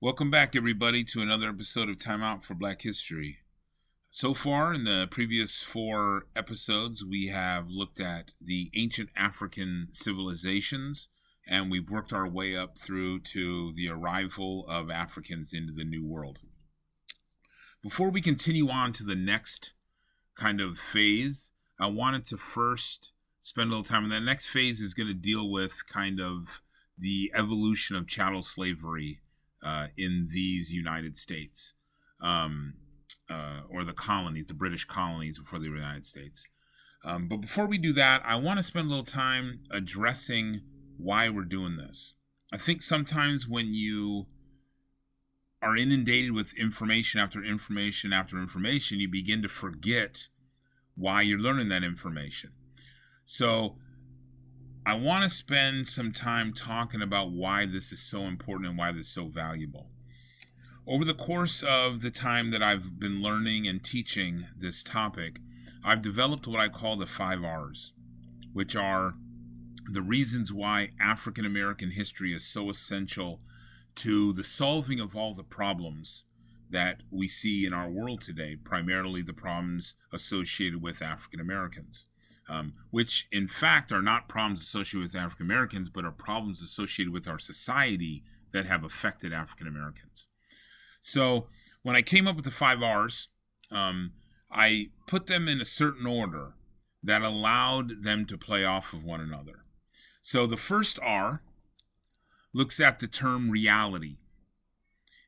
Welcome back, everybody, to another episode of Time Out for Black History. So far, in the previous 4 episodes, we have looked at the ancient African civilizations, and we've worked our way up through to the arrival of Africans into the New World. Before we continue on to the next kind of phase, I wanted to first spend a little time, and that next phase is going to deal with kind of the evolution of chattel slavery in these United States, or the colonies, the British colonies before the United States. But before we do that, I want to spend a little time addressing why we're doing this. I think sometimes when you are inundated with information after information after information, you begin to forget why you're learning that information. So I want to spend some time talking about why this is so important and why this is so valuable. Over the course of the time that I've been learning and teaching this topic, I've developed what I call the 5 R's, which are the reasons why African American history is so essential to the solving of all the problems that we see in our world today, primarily the problems associated with African Americans. Which in fact are not problems associated with African Americans, but are problems associated with our society that have affected African Americans. So when I came up with the 5 R's, I put them in a certain order that allowed them to play off of one another. So the first R looks at the term reality.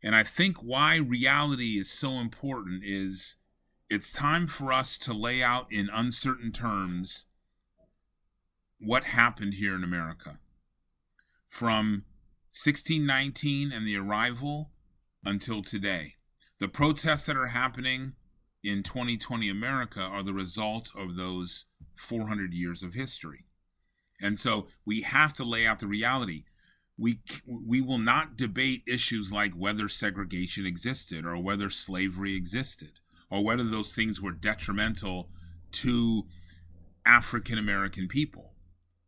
And I think why reality is so important is it's time for us to lay out in uncertain terms what happened here in America. From 1619 and the arrival until today. The protests that are happening in 2020 America are the result of those 400 years of history. And so we have to lay out the reality. We will not debate issues like whether segregation existed or whether slavery existed, or whether those things were detrimental to African American people.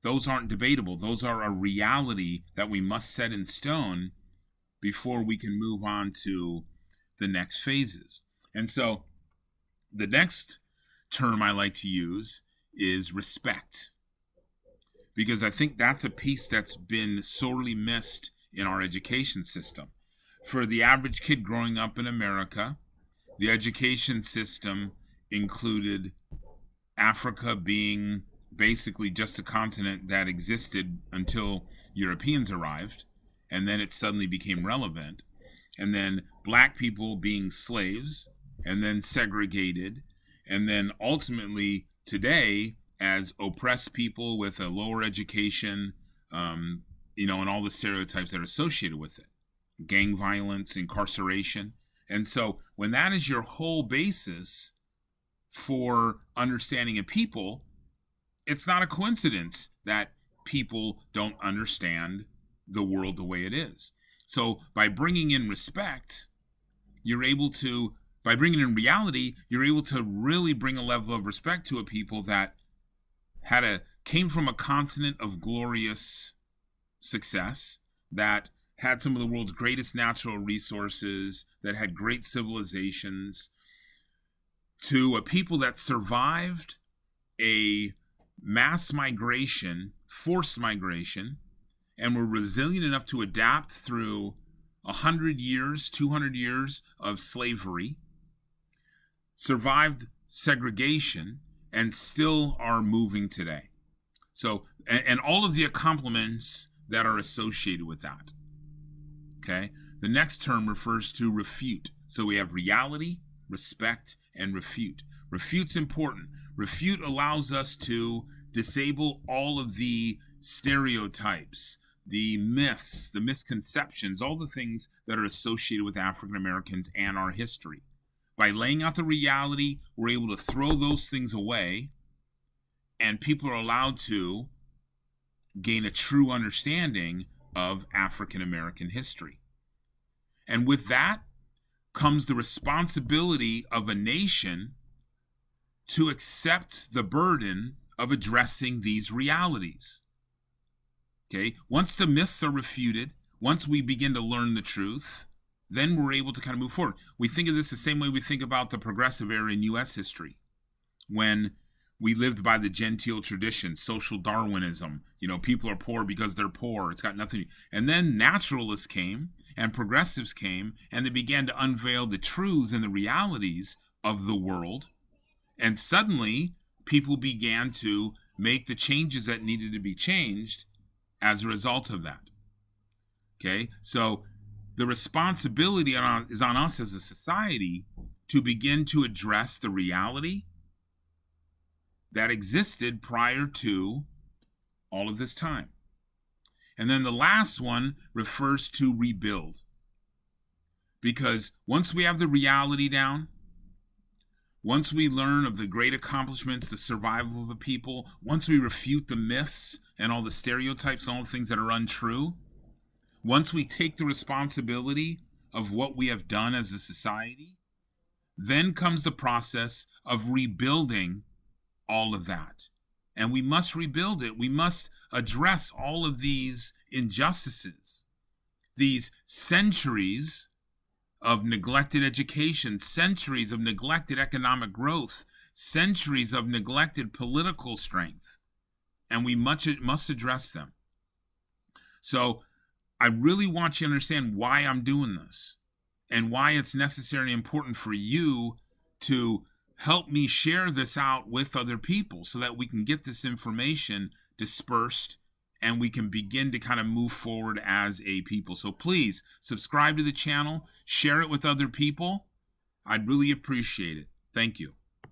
Those aren't debatable. Those are a reality that we must set in stone before we can move on to the next phases. And so the next term I like to use is respect, because I think that's a piece that's been sorely missed in our education system. For the average kid growing up in America, the education system included Africa being basically just a continent that existed until Europeans arrived, and then it suddenly became relevant. And then black people being slaves, and then segregated, and then ultimately today as oppressed people with a lower education, and all the stereotypes that are associated with it. Gang violence, incarceration. And so when that is your whole basis for understanding a people, it's not a coincidence that people don't understand the world the way it is. So by bringing in respect, by bringing in reality, you're able to really bring a level of respect to a people that came from a continent of glorious success, that had some of the world's greatest natural resources, that had great civilizations, to a people that survived a mass migration, forced migration, and were resilient enough to adapt through 100 years, 200 years of slavery, survived segregation, and still are moving today. So, and all of the accomplishments that are associated with that. Okay, the next term refers to refute. So we have reality, respect, and refute. Refute's important. Refute allows us to disable all of the stereotypes, the myths, the misconceptions, all the things that are associated with African Americans and our history. By laying out the reality, we're able to throw those things away, and people are allowed to gain a true understanding of African American history. And with that comes the responsibility of a nation to accept the burden of addressing these realities. Okay, once the myths are refuted, once we begin to learn the truth, then we're able to kind of move forward. We think of this the same way we think about the progressive era in U.S. history, when we lived by the genteel tradition, social Darwinism. People are poor because they're poor. It's got nothing. And then naturalists came and progressives came, and they began to unveil the truths and the realities of the world. And suddenly, people began to make the changes that needed to be changed as a result of that. Okay, so the responsibility is on us as a society to begin to address the reality that existed prior to all of this time. And then the last one refers to rebuild. Because once we have the reality down, once we learn of the great accomplishments, the survival of a people, once we refute the myths and all the stereotypes and all the things that are untrue, once we take the responsibility of what we have done as a society, then comes the process of rebuilding all of that. And we must rebuild it. We must address all of these injustices, these centuries of neglected education, centuries of neglected economic growth, centuries of neglected political strength. And we must address them. So I really want you to understand why I'm doing this and why it's necessary and important for you to help me share this out with other people so that we can get this information dispersed and we can begin to kind of move forward as a people. So please subscribe to the channel, share it with other people. I'd really appreciate it. Thank you.